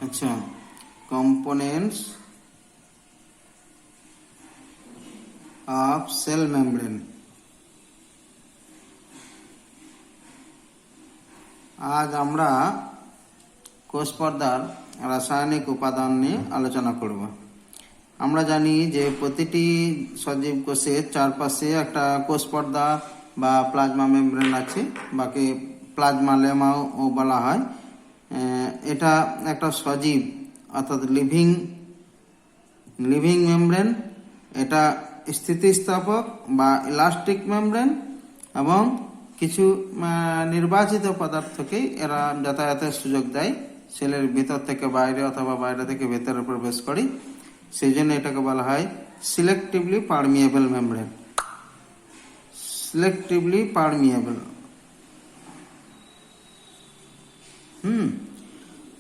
अच्छा, components of cell membrane। আজ আমরা কোষ পর্দার রাসায়নিক উপাদান নিয়ে আলোচনা করব। আমরা জানি যে প্রতিটি সজীব কোষের চারপাশে একটা কোষ পর্দা বা প্লাজমা মেমব্রেন আছে, বাকি প্লাজমা লেমাও বলা হয়। এটা একটা সজীব অর্থাৎ লিভিং মেমব্রেন। এটা স্থিতিস্থাপক বা ইলাস্টিক মেমব্রেন এবং কিছু নির্বাচিত পদার্থকেই এরা যাতায়াতের সুযোগ দেয়, সেলের ভিতর থেকে বাইরে অথবা বাইরে থেকে ভেতরে প্রবেশ করে। সেই জন্য এটাকে বলা হয় selectively permeable membrane. Selectively permeable.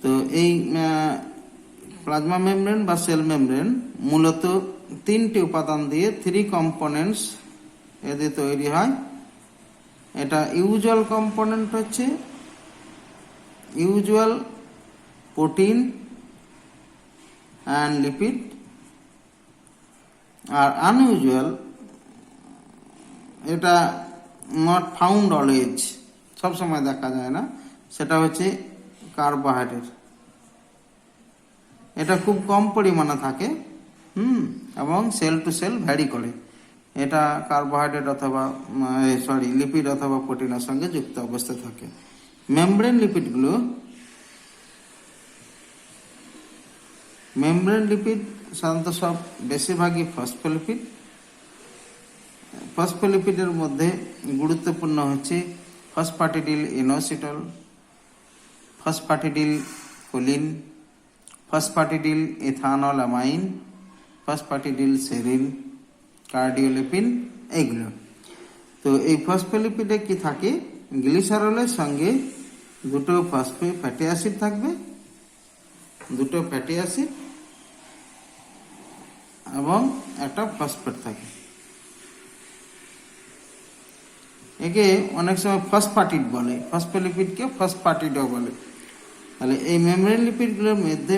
তো এই প্লাজমা মেমব্রেন বা সেল মেমব্রেন মূলত তিনটি উপাদান দিয়ে, 3 কম্পোনেন্টস এদের তৈরি হয়। এটা ইউজুয়াল কম্পোনেন্ট হচ্ছে ইউজুয়াল প্রোটিন অ্যান্ড লিপিড, আর আনইউজুয়াল এটা নট ফাউন্ড অলওয়েজ, সবসময় দেখা যায় না, সেটা হচ্ছে কার্বোহাইড্রেট। এটা খুব কম পরিমাণে থাকে এবং সেল টু সেল ভ্যারি করে। এটা কার্বোহাইড্রেট অথবা লিপিড অথবা প্রোটিনের সঙ্গে যুক্ত অবস্থায় থাকে। মেমব্রেন লিপিড সাধারণত সব বেশিরভাগই ফসফোলিপিড। ফসফোলিপিডের মধ্যে গুরুত্বপূর্ণ হচ্ছে phosphatidyl inositol, phosphatidyl choline, phosphatidyl ইথানলামাইন, phosphatidyl serene, cardiolipin, এইগুলো। তো এই ফসফোলিপিডে কি থাকে? গ্লিসারলের সঙ্গে দুটো ফ্যাটি অ্যাসিড থাকবে, দুটো ফ্যাটি অ্যাসিড এবং একটা ফসফেট থাকে। একে অনেক সময় ফসফ্যাটিড বলে, ফসফোলিপিডকে ফসফ্যাটিডও বলে। তাহলে এই মেমব্রেন লিপিডগুলোর মধ্যে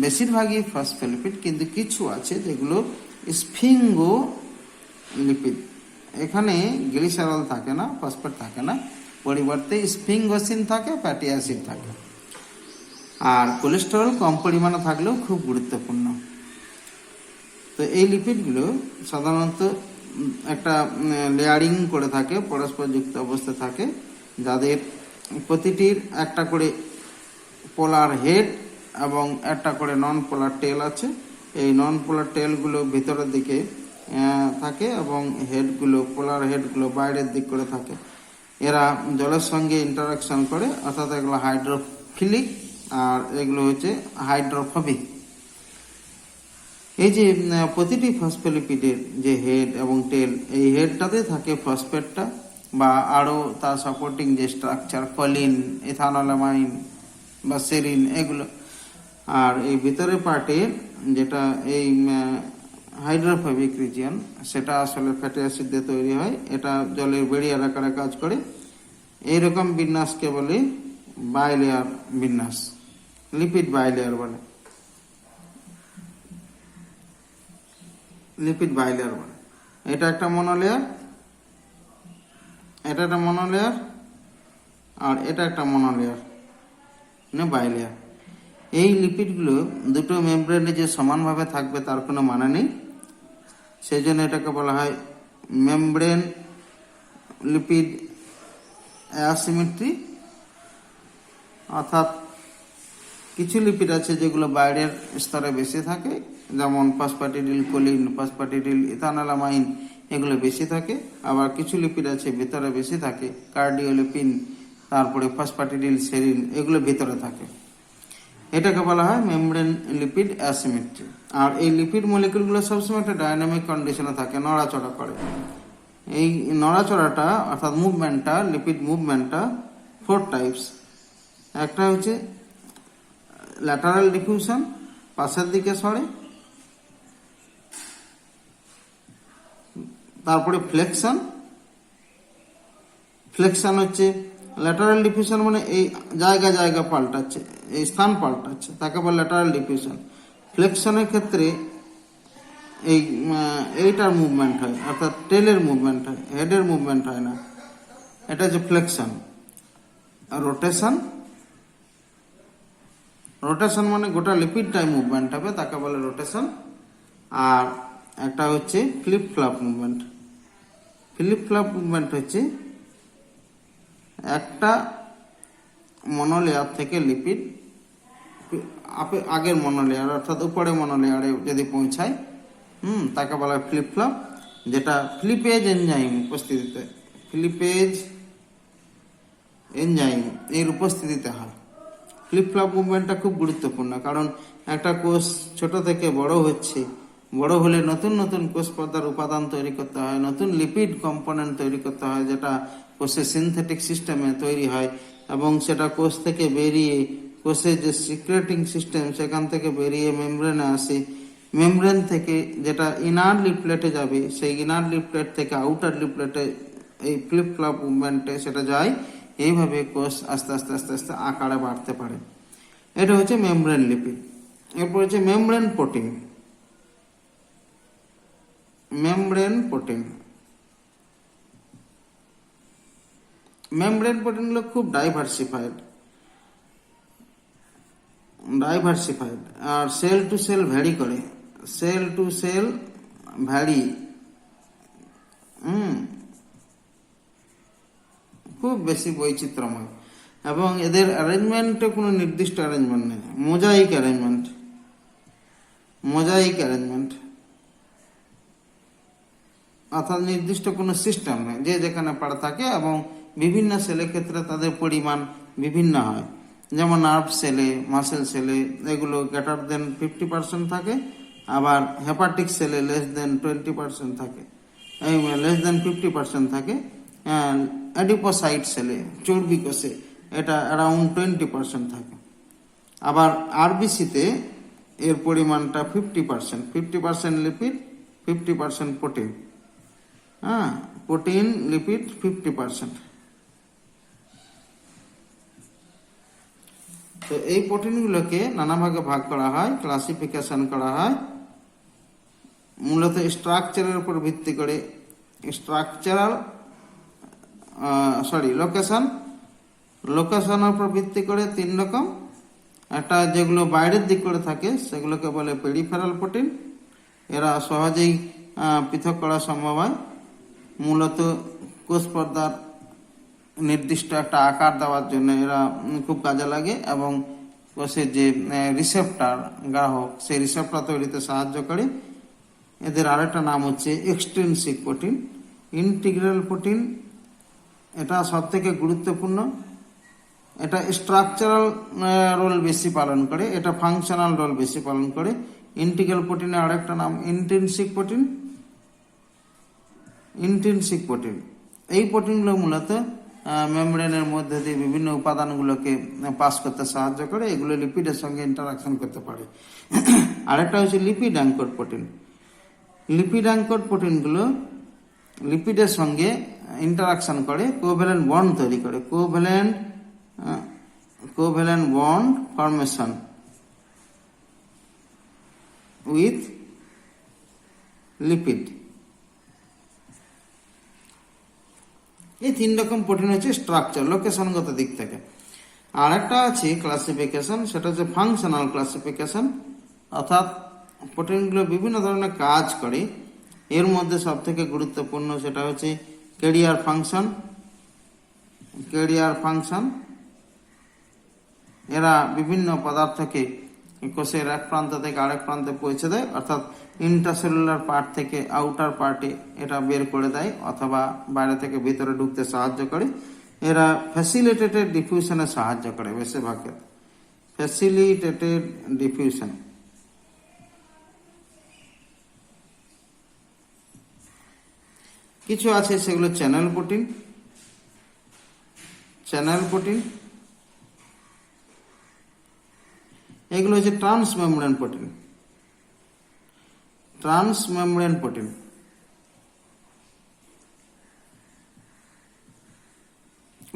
বেশিরভাগই ফসফোলিপিড, কিন্তু কিছু আছে যেগুলো স্ফিঙ্গো লিপিড। এখানে গ্লিসারল থাকে না, ফসফেট থাকে না, পরিবর্তে স্ফিঙ্গোসিন থাকে, ফ্যাটি অ্যাসিড থাকে। আর কোলেস্টেরল কম পরিমাণে থাকলেও খুব গুরুত্বপূর্ণ। তো এই লিপিডগুলো সাধারণত একটা লেয়ারিং করে থাকে, পরস্পর যুক্ত অবস্থায় থাকে, যাদের প্রতিটির একটা করে পোলার হেড এবং একটা করে নন পোলার টেল আছে। এই নন পোলার টেলগুলো ভিতরের দিকে থাকে এবং পোলার হেডগুলো বাইরের দিক করে থাকে। এরা জলের সঙ্গে ইন্টারাকশন করে, অর্থাৎ এগুলো হাইড্রোফিলিক আর এগুলো হচ্ছে হাইড্রোফোবিক। এই যে প্রতিটি ফসফোলিপিডের যে হেড এবং টেল, এই হেডটাতে থাকে ফসফেটটা বা আরও তার সাপোর্টিং যে স্ট্রাকচার, কলিন, ইথানলামাইন বা সেরিন, এগুলো। আর এই ভিতরের পার্টে যেটা এই হাইড্রোফোবিক রিজিয়ন, সেটা আসলে ফ্যাটি অ্যাসিড দিয়ে তৈরি হয়। এটা জলের বেরিয়ার আকারে কাজ করে। এইরকম বিন্যাসকে বলে বাইলেয়ার বিন্যাস, লিপিড বাইলেয়ার বলে, লিপিড বাইলেয়ার বলে। এটা একটা মনোলেয়ার, এটা একটা মনোলেয়ার, আর এটা একটা মনোলেয়ার, বাইলেয়ার। এই লিপিডগুলো দুটো মেমব্রেনে যে সমানভাবে থাকবে তার কোনো মানে নেই, সেই জন্য এটাকে বলা হয় মেমব্রেন লিপিড অ্যাসিমেট্রি। অর্থাৎ কিছু লিপিড আছে যেগুলো বাইরের স্তরে বেশি থাকে, যেমন ফসফ্যাটিডিল কোলিন, ফসফ্যাটিডিল ইথানলামাইন, এগুলো বেশি থাকে। আবার কিছু লিপিড আছে ভিতরে বেশি থাকে, কার্ডিওলিপিন, তারপরে ফসফ্যাটিডিল সেরিন, এগুলো ভিতরে থাকে। এটাকে বলা হয় মেমব্রেন লিপিড অ্যাসিমেট্রি। আর এই লিপিড মলিকিউলগুলো সবসময় একটা ডায়নামিক কন্ডিশনে থাকে, নড়াচড়া করে। এই নড়াচড়াটা অর্থাৎ মুভমেন্টটা, লিপিড মুভমেন্টটা 4 টাইপস। একটা হচ্ছে ল্যাটারাল ডিফিউশন, পাশের দিকে সরে। তারপরে ফ্লেকশন হচ্ছে ল্যাটারাল ডিফিউশন, মানে এই জায়গা পাল্টাচ্ছে, এই স্থান পাল্টাচ্ছে, তাকে বলে ল্যাটারাল ডিফিউশন। ফ্লেকশনের ক্ষেত্রে এইটার মুভমেন্ট হয়, অর্থাৎ টেলের মুভমেন্ট হয়, হেডের মুভমেন্ট হয় না, এটা হচ্ছে ফ্লেকশন। রোটেশন, রোটেশন মানে গোটা লিপিডটাই মুভমেন্ট হবে, তাকে বলে রোটেশন। আর একটা হচ্ছে flip flop movement. Flip flop movement হচ্ছে একটা মনোলেয়ার থেকে লিপিড আগের মনোলেয়ার অর্থাৎ উপরে মনোলেয়ারে যদি পৌঁছায়, তাকে বলা হয় ফ্লিপ ফ্লপ, যেটা ফ্লিপেজ এনজাইম উপস্থিতিতে, ফ্লিপেজ এনজাইম এর উপস্থিতিতে হয়। ফ্লিপ ফ্লপ মুভমেন্টটা খুব গুরুত্বপূর্ণ, কারণ একটা কোষ ছোট থেকে বড় হচ্ছে, বড় হলে নতুন নতুন কোষ পর্দার উপাদান তৈরি করতে হয়, নতুন লিপিড কম্পোনেন্ট তৈরি করতে হয়, যেটা কোষের সিনথেটিক সিস্টেমে তৈরি হয়, এবং সেটা কোষ থেকে বেরিয়ে কোষের যে সিক্রেটিং সিস্টেম সেখান থেকে বেরিয়ে মেমব্রেনে আসে, মেমব্রেন থেকে যেটা ইনার লিফলেটে যাবে, সেই ইনার লিফলেট থেকে আউটার লিফলেটে এই ফ্লিপ ফ্লপ মুভমেন্টে সেটা যায়। এইভাবে কোষ আস্তে আস্তে আস্তে আস্তে আকারে বাড়তে পারে। এটা হচ্ছে মেমব্রেন লিপিড। এরপর হচ্ছে membrane protein. Membrane protein, membrane প্রোটিনগুলো খুব ডাইভার্সিফাইড, আর সেল টু সেল ভ্যারি করে, সেল টু সেল ভ্যারি, খুব বেশি বৈচিত্র্যময়, এবং এদের অ্যারেঞ্জমেন্টে কোনো নির্দিষ্ট অ্যারেঞ্জমেন্ট নেই, মোজাইক অ্যারেঞ্জমেন্ট, মোজাইক অ্যারেঞ্জমেন্ট, অর্থাৎ নির্দিষ্ট কোনো সিস্টেম নেই, যে যেখানে পড়ে থাকে, এবং বিভিন্ন সেলের ক্ষেত্রে তাদের পরিমাণ বিভিন্ন হয়। যেমন নার্ভ সেলে, মাসেল সেলে এগুলো গ্রেটার দেন 50% থাকে, আবার হেপাটিক সেলে লেস দেন 20% থাকে, লেস দেন 50% থাকে। অ্যাডিপোসাইট সেলে, চর্বি কোষে এটা অ্যারাউন্ড 20% থাকে। আবার আরবিসিতে এর পরিমাণটা 50% লিপিড, 50% প্রোটিন। Protein lipid 50%। তো এই প্রোটিনগুলোকে নানা ভাগে ভাগ করা হয়, ক্লাসিফিকেশন করা হয় মূলত স্ট্রাকচারের উপর ভিত্তি করে। লোকেশনের উপর ভিত্তি করে 3 রকম। একটা যেগুলো বাইরের দিক করে থাকে সেগুলোকে বলে পেরিফেরাল প্রোটিন, এরা সহজেই পৃথক করা সম্ভব হয়। মূলত কোষ পর্দার নির্দিষ্ট একটা আকার দেওয়ার জন্য এরা খুব কাজে লাগে, এবং কোষের যে রিসেপ্টর গ্রাহক, সেই রিসেপ্টর তৈরিতে সাহায্য করে। এদের আরেকটা নাম হচ্ছে এক্সট্রিনসিক প্রোটিন। ইন্টিগ্রাল প্রোটিন, এটা সব থেকে গুরুত্বপূর্ণ, এটা স্ট্রাকচারাল রোল বেশি পালন করে, এটা ফাংশনাল রোল বেশি পালন করে। ইন্টিগ্রাল প্রোটিনের আরেকটা নাম ইন্ট্রিনসিক প্রোটিন। ইন্ট্রিনসিক প্রোটিন, এই প্রোটিনগুলো মূলত মেমব্রেনের মধ্যে দিয়ে বিভিন্ন উপাদানগুলোকে পাস করতে সাহায্য করে, এগুলো লিপিডের সঙ্গে ইন্টারাকশন করতে পারে। আরেকটা হচ্ছে lipid anchor protein. Lipid anchor প্রোটিনগুলো লিপিডের সঙ্গে ইন্টারাকশন করে, কোভ্যালেন্ট বন্ড তৈরি করে, covalent bond formation with lipid. এই 3 রকম প্রোটিন হচ্ছে স্ট্রাকচার, লোকেশনগত দিক থেকে। আর একটা আছে ক্লাসিফিকেশন, সেটা হচ্ছে ফাংশনাল ক্লাসিফিকেশন, অর্থাৎ প্রোটিনগুলো বিভিন্ন ধরনের কাজ করে। এর মধ্যে সব থেকে গুরুত্বপূর্ণ সেটা হচ্ছে ক্যারিয়ার ফাংশন। এরা বিভিন্ন পদার্থকে কোষের এক প্রান্ত থেকে আরেক প্রান্তে পৌঁছে দেয়, অর্থাৎ ইন্টারসেলুলার পার্ট থেকে আউটার পার্টে এটা বের করে দেয়, অথবা বাইরে থেকে ভিতরে ঢুকতে সাহায্য করে। এরা ফ্যাসিলিটেটেড ডিফিউশনে সাহায্য করে, বেশিরভাগ ফ্যাসিলিটেটেড ডিফিউশন। কিছু আছে সেগুলো চ্যানেল প্রোটিন। এগুলো হচ্ছে ট্রান্সমেমব্রেন প্রোটিন।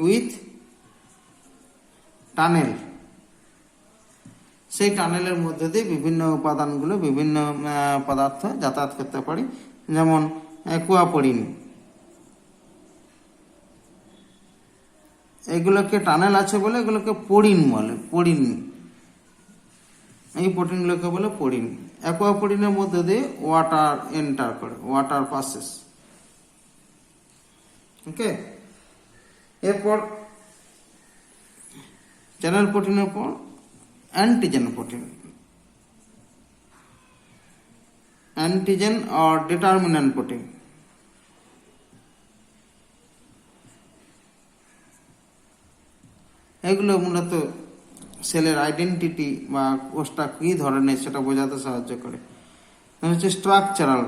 উইথ টানেল, সেই টানেলের মধ্যে দিয়ে বিভিন্ন উপাদানগুলো, বিভিন্ন পদার্থ যাতায়াত করতে পারে। যেমন অ্যাকুয়াপোরিন, এগুলোকে টানেল আছে বলে এগুলোকে পোরিন বলে। পোরিন, এই প্রোটিনগুলোকে বলে পোরিন। অ্যাকুয়াপোরিনের মধ্যে দিয়ে ওয়াটার এন্টার করে, ওয়াটার পাসেস। ওকে, এরপর চ্যানেল প্রোটিনের পর অ্যান্টিজেন প্রোটিন। অ্যান্টিজেন আর ডিটারমিন্যান্ট প্রোটিন, এগুলো মূলত সেলের আইডেন্টিটি বা কোষটা কি ধরনের সেটা বোঝাতে সাহায্য করে। হচ্ছে স্ট্রাকচারাল,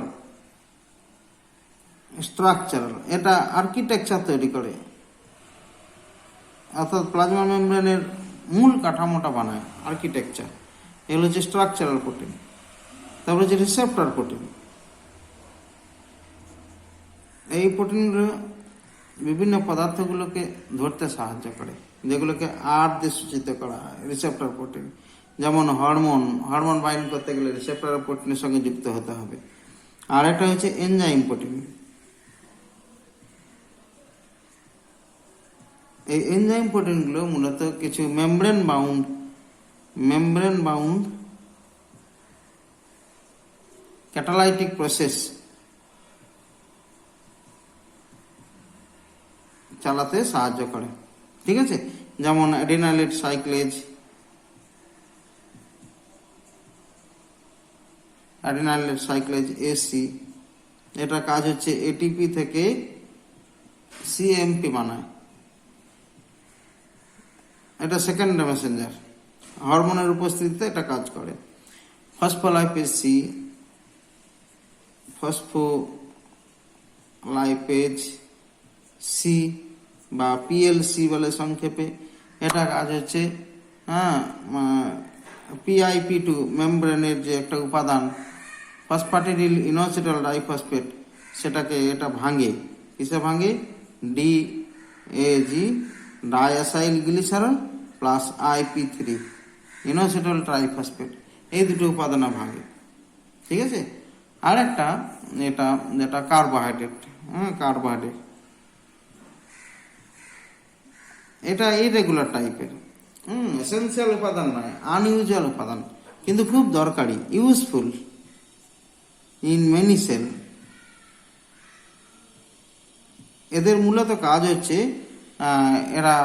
এটা আর্কিটেকচার তৈরি করে, অর্থাৎ প্লাজমা মেমব্রেনের মূল কাঠামোটা বানায়, আর্কিটেকচার। এগুলো হচ্ছে স্ট্রাকচারাল প্রোটিন। তারপরে হচ্ছে রিসেপ্টর প্রোটিন। এই প্রোটিনগুলো বিভিন্ন পদার্থগুলোকে ধরতে সাহায্য করে, যেগুলোকে আর দিয়ে সূচিত করা হয়, রিসেপ্টর প্রোটিন। যেমন হরমোন বাইন্ড করতে গেলে রিসেপ্টর প্রোটিনের সঙ্গে যুক্ত হতে হবে। আর একটা হচ্ছে এনজাইম প্রোটিন। এই এনজাইম প্রোটিনগুলো মূলত কিছু মেমব্রেন বাউন্ড ক্যাটালাইটিক প্রসেস চালাতে সাহায্য করে। ঠিক আছে, যেমন অ্যাডিনাইলেট সাইক্লেজ এসি, এটা কাজ হচ্ছে এটিপি থেকে সিএমপি বানায়। এটা সেকেন্ডারি মেসেঞ্জার, হরমোনের উপস্থিতিতে এটা কাজ করে। ফসফোলাইপেজ সি বা পিএলসি বলে সংক্ষেপে, এটা কাজ হচ্ছে PIP2 মেমব্রেনের যে একটা উপাদান ফসফাটিডিল ইনোসিটাল ডাইফসফেট, সেটাকে এটা ভাঙে। কিসে ভাঙে? DAG ডায়াসাইল গ্লিসারল প্লাস IP3 ইনোসিটাল ট্রাইফসফেট, এই দুটো উপাদান ভাঙে। ঠিক আছে, আর একটা যেটা কার্বোহাইড্রেট, এটা ইরেগুলার টাইপের, এসেনশিয়াল উপাদান নয়, আনইউজুয়াল উপাদান, কিন্তু খুব দরকারি, ইউজফুল ইন মেনি সেল। এদের মূলত কাজ হচ্ছে এরা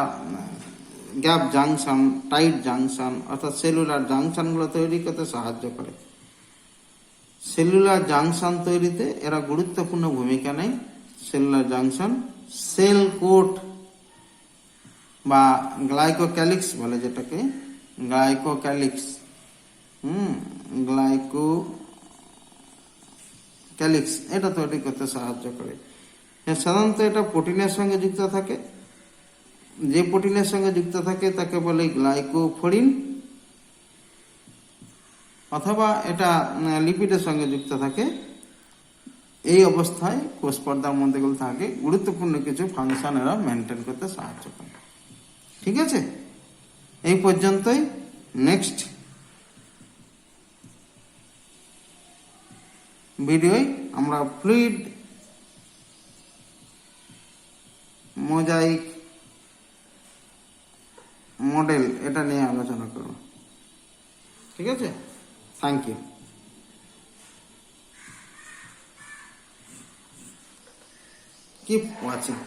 গ্যাপ জাংশন, টাইট জাংশন অর্থাৎ সেলুলার জাংশনগুলো তৈরি করতে সাহায্য করে। সেলুলার জাংশন তৈরিতে এরা গুরুত্বপূর্ণ ভূমিকা নেয়। সেলুলার জাংশন, সেল কোট বা গ্লাইকোক্যালিক্স বলে, যেটাকে গ্লাইকোক্যালিক্স এটা তৈরি করতে সাহায্য করে। সাধারণত এটা প্রোটিনের সঙ্গে যুক্ত থাকে। যে প্রোটিনের সঙ্গে যুক্ত থাকে তাকে বলে গ্লাইকোফোরিন, অথবা এটা লিপিডের সঙ্গে যুক্ত থাকে। এই অবস্থায় কোষ পর্দার মধ্যে থাকে, গুরুত্বপূর্ণ কিছু ফাংশন এরা মেনটেন করতে সাহায্য করে। ঠিক আছে, এই পর্যন্তই। নেক্সট ভিডিওয় আমরা ফ্লুইড মোজাইক মডেল এটা নিয়ে আলোচনা করব। ঠিক আছে, থ্যাংক ইউ। Keep watching.